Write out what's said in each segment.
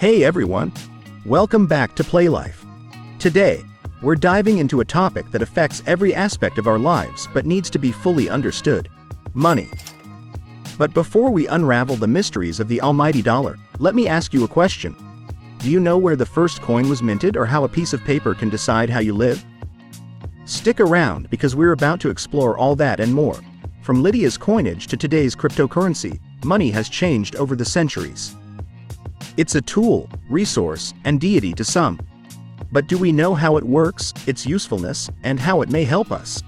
Hey everyone! Welcome back to Playlife. Today, we're diving into a topic that affects every aspect of our lives but needs to be fully understood: money. But before we unravel the mysteries of the almighty dollar, let me ask you a question. Do you know where the first coin was minted or how a piece of paper can decide how you live? Stick around because we're about to explore all that and more. From Lydia's coinage to today's cryptocurrency, money has changed over the centuries. It's a tool, resource, and deity to some. But do we know how it works, its usefulness, and how it may help us?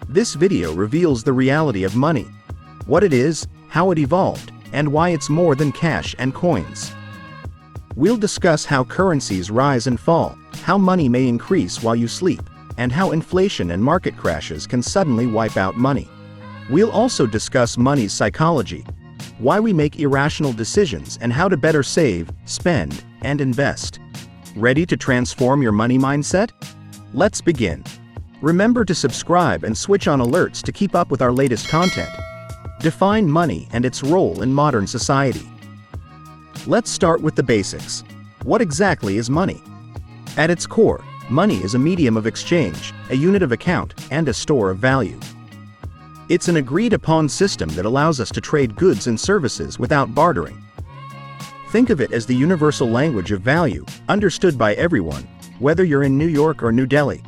This video reveals the reality of money, what it is, how it evolved, and why it's more than cash and coins. We'll discuss how currencies rise and fall, how money may increase while you sleep, and how inflation and market crashes can suddenly wipe out money. We'll also discuss money's psychology, why we make irrational decisions, and how to better save, spend, and invest. Ready to transform your money mindset? Let's begin. Remember to subscribe and switch on alerts to keep up with our latest content. Define money and its role in modern society. Let's start with the basics. What exactly is money? At its core, money is a medium of exchange, a unit of account, and a store of value. It's an agreed-upon system that allows us to trade goods and services without bartering. Think of it as the universal language of value, understood by everyone, whether you're in New York or New Delhi.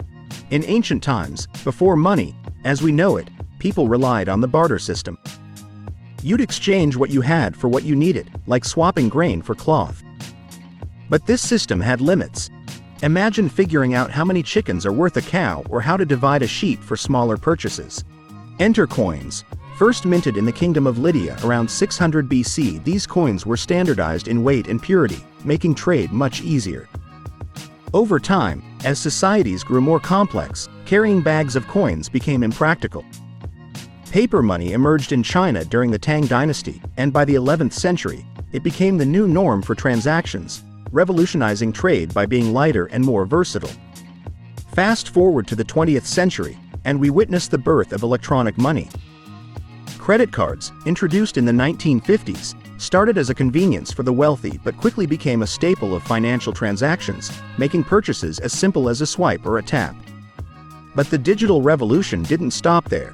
In ancient times, before money, as we know it, people relied on the barter system. You'd exchange what you had for what you needed, like swapping grain for cloth. But this system had limits. Imagine figuring out how many chickens are worth a cow or how to divide a sheep for smaller purchases. Enter coins. First minted in the kingdom of Lydia around 600 BC, these coins were standardized in weight and purity, making trade much easier. Over time, as societies grew more complex, carrying bags of coins became impractical. Paper money emerged in China during the Tang dynasty, and by the 11th century, it became the new norm for transactions, revolutionizing trade by being lighter and more versatile. Fast forward to the 20th century, and we witnessed the birth of electronic money. Credit cards, introduced in the 1950s, started as a convenience for the wealthy but quickly became a staple of financial transactions, making purchases as simple as a swipe or a tap. But the digital revolution didn't stop there.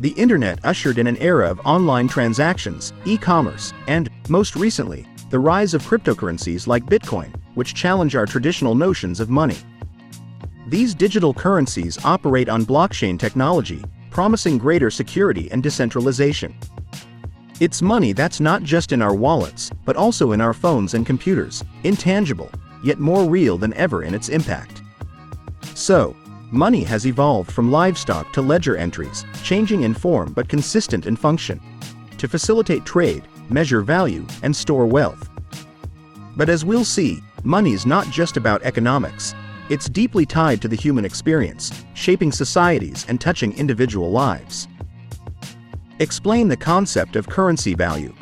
The internet ushered in an era of online transactions, e-commerce, and, most recently, the rise of cryptocurrencies like Bitcoin, which challenge our traditional notions of money. These digital currencies operate on blockchain technology, promising greater security and decentralization. It's money that's not just in our wallets, but also in our phones and computers, intangible, yet more real than ever in its impact. So, money has evolved from livestock to ledger entries, changing in form but consistent in function, to facilitate trade, measure value, and store wealth. But as we'll see, money's not just about economics. It's deeply tied to the human experience, shaping societies and touching individual lives. Explain the concept of currency value.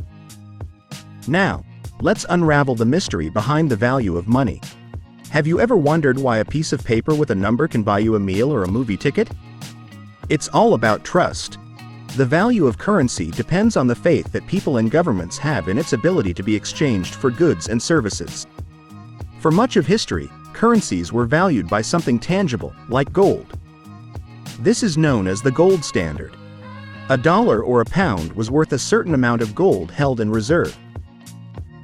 Now, let's unravel the mystery behind the value of money. Have you ever wondered why a piece of paper with a number can buy you a meal or a movie ticket? It's all about trust. The value of currency depends on the faith that people and governments have in its ability to be exchanged for goods and services. For much of history, currencies were valued by something tangible, like gold. This is known as the gold standard. A dollar or a pound was worth a certain amount of gold held in reserve.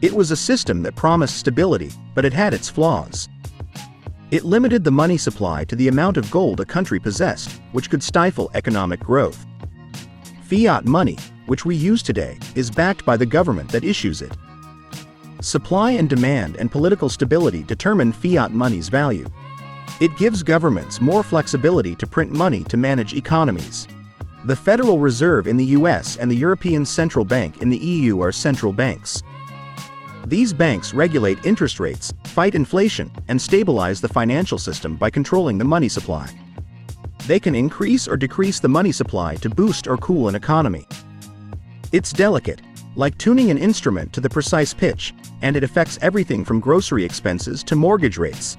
It was a system that promised stability, but it had its flaws. It limited the money supply to the amount of gold a country possessed, which could stifle economic growth. Fiat money, which we use today, is backed by the government that issues it. Supply and demand and political stability determine fiat money's value. It gives governments more flexibility to print money to manage economies. The Federal Reserve in the US and the European Central Bank in the EU are central banks. These banks regulate interest rates, fight inflation, and stabilize the financial system by controlling the money supply. They can increase or decrease the money supply to boost or cool an economy. It's delicate, like tuning an instrument to the precise pitch, and it affects everything from grocery expenses to mortgage rates.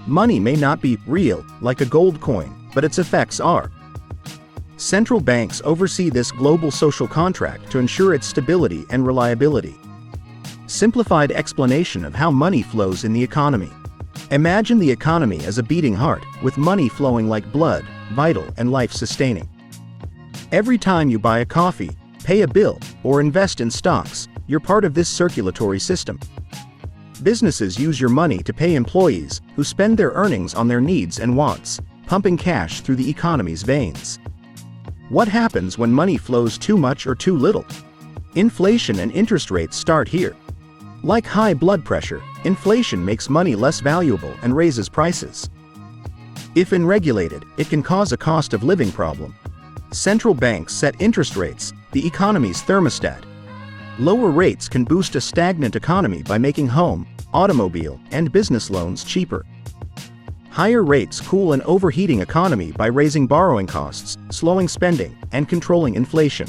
Money may not be real, like a gold coin, but its effects are. Central banks oversee this global social contract to ensure its stability and reliability. Simplified explanation of how money flows in the economy. Imagine the economy as a beating heart, with money flowing like blood, vital and life-sustaining. Every time you buy a coffee, pay a bill, or invest in stocks, you're part of this circulatory system. Businesses use your money to pay employees, who spend their earnings on their needs and wants, pumping cash through the economy's veins. What happens when money flows too much or too little? Inflation and interest rates start here. Like high blood pressure, inflation makes money less valuable and raises prices. If unregulated, it can cause a cost of living problem. Central banks set interest rates, the economy's thermostat. Lower rates can boost a stagnant economy by making home, automobile, and business loans cheaper. Higher rates cool an overheating economy by raising borrowing costs, slowing spending, and controlling inflation.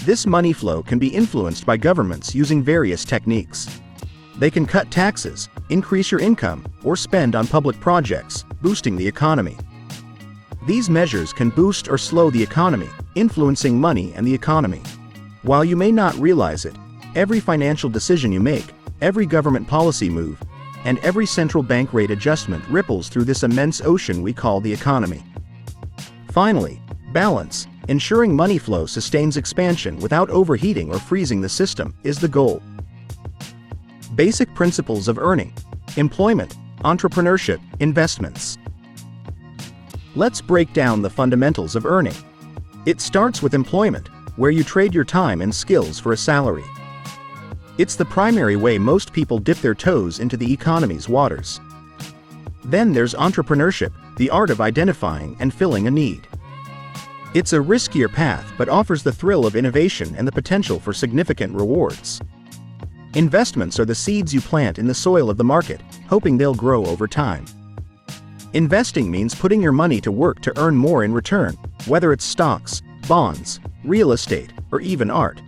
This money flow can be influenced by governments using various techniques. They can cut taxes, increase your income, or spend on public projects, boosting the economy. These measures can boost or slow the economy, influencing money and the economy. While you may not realize it, every financial decision you make, every government policy move, and every central bank rate adjustment ripples through this immense ocean we call the economy. Finally, balance, ensuring money flow sustains expansion without overheating or freezing the system, is the goal. Basic principles of earning: employment, entrepreneurship, investments. Let's break down the fundamentals of earning. It starts with employment, where you trade your time and skills for a salary. It's the primary way most people dip their toes into the economy's waters. Then there's entrepreneurship, the art of identifying and filling a need. It's a riskier path but offers the thrill of innovation and the potential for significant rewards. Investments are the seeds you plant in the soil of the market, hoping they'll grow over time. Investing means putting your money to work to earn more in return, whether it's stocks, bonds, real estate, or even art.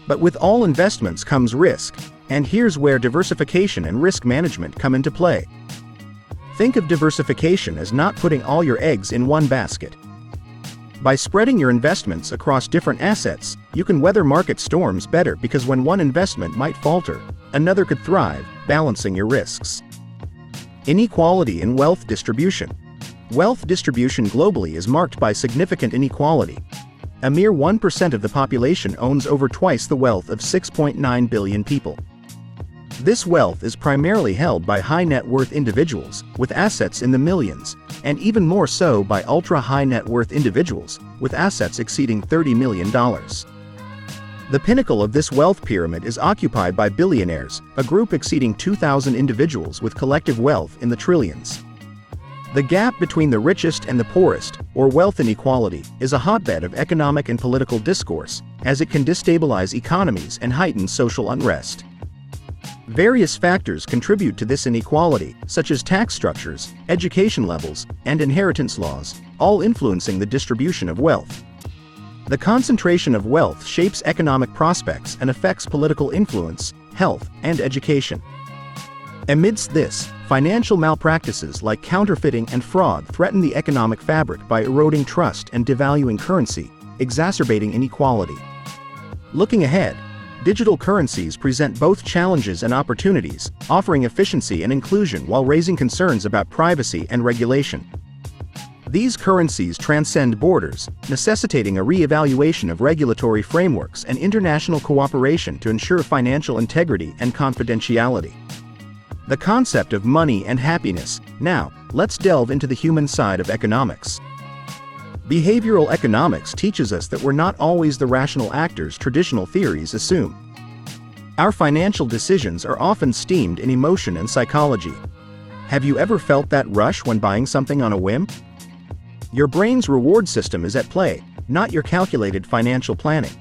But with all investments comes risk, and here's where diversification and risk management come into play. Think of diversification as not putting all your eggs in one basket. By spreading your investments across different assets, you can weather market storms better because when one investment might falter, another could thrive, balancing your risks. Inequality in wealth distribution. Wealth distribution globally is marked by significant inequality. A mere 1% of the population owns over twice the wealth of 6.9 billion people. This wealth is primarily held by high net worth individuals, with assets in the millions, and even more so by ultra-high net worth individuals, with assets exceeding $30 million. The pinnacle of this wealth pyramid is occupied by billionaires, a group exceeding 2,000 individuals with collective wealth in the trillions. The gap between the richest and the poorest, or wealth inequality, is a hotbed of economic and political discourse, as it can destabilize economies and heighten social unrest. Various factors contribute to this inequality, such as tax structures, education levels, and inheritance laws, all influencing the distribution of wealth. The concentration of wealth shapes economic prospects and affects political influence, health, and education. Amidst this, financial malpractices like counterfeiting and fraud threaten the economic fabric by eroding trust and devaluing currency, exacerbating inequality. Looking ahead, digital currencies present both challenges and opportunities, offering efficiency and inclusion while raising concerns about privacy and regulation. These currencies transcend borders, necessitating a re-evaluation of regulatory frameworks and international cooperation to ensure financial integrity and confidentiality. The concept of money and happiness. Now, let's delve into the human side of economics. Behavioral economics teaches us that we're not always the rational actors traditional theories assume. Our financial decisions are often steamed in emotion and psychology. Have you ever felt that rush when buying something on a whim? Your brain's reward system is at play, not your calculated financial planning.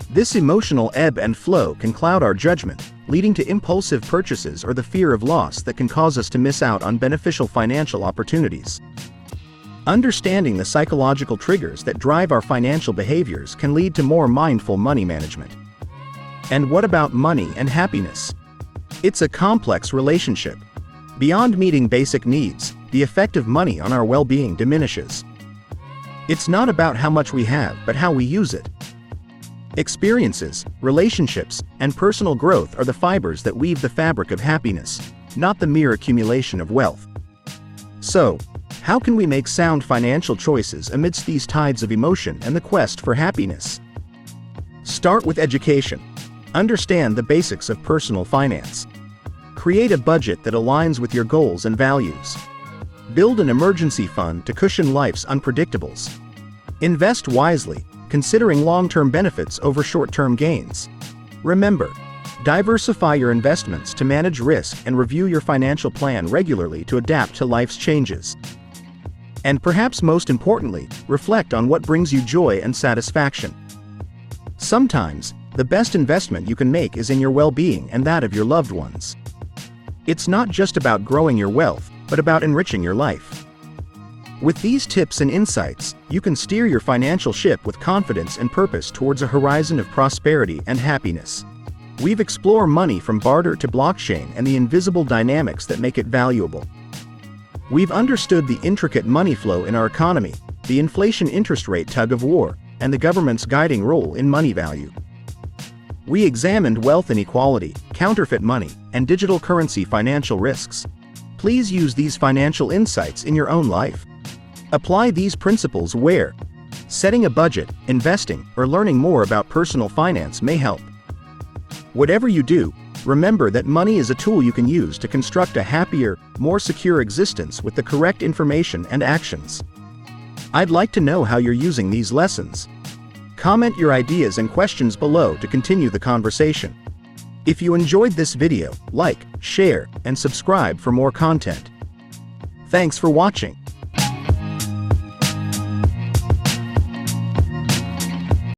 This emotional ebb and flow can cloud our judgment, leading to impulsive purchases or the fear of loss that can cause us to miss out on beneficial financial opportunities. Understanding the psychological triggers that drive our financial behaviors can lead to more mindful money management. And what about money and happiness? It's a complex relationship. Beyond meeting basic needs, the effect of money on our well-being diminishes. It's not about how much we have, but how we use it. Experiences, relationships, and personal growth are the fibers that weave the fabric of happiness, not the mere accumulation of wealth. So, how can we make sound financial choices amidst these tides of emotion and the quest for happiness? Start with education. Understand the basics of personal finance. Create a budget that aligns with your goals and values. Build an emergency fund to cushion life's unpredictables. Invest wisely, considering long-term benefits over short-term gains. Remember, diversify your investments to manage risk and review your financial plan regularly to adapt to life's changes. And perhaps most importantly, reflect on what brings you joy and satisfaction. Sometimes, the best investment you can make is in your well-being and that of your loved ones. It's not just about growing your wealth, but about enriching your life. With these tips and insights, you can steer your financial ship with confidence and purpose towards a horizon of prosperity and happiness. We've explored money from barter to blockchain and the invisible dynamics that make it valuable. We've understood the intricate money flow in our economy, the inflation interest rate tug-of-war, and the government's guiding role in money value. We examined wealth inequality, counterfeit money, and digital currency financial risks. Please use these financial insights in your own life. Apply these principles where setting a budget, investing, or learning more about personal finance may help. Whatever you do, remember that money is a tool you can use to construct a happier, more secure existence with the correct information and actions. I'd like to know how you're using these lessons. Comment your ideas and questions below to continue the conversation. If you enjoyed this video, like, share, and subscribe for more content. Thanks for watching.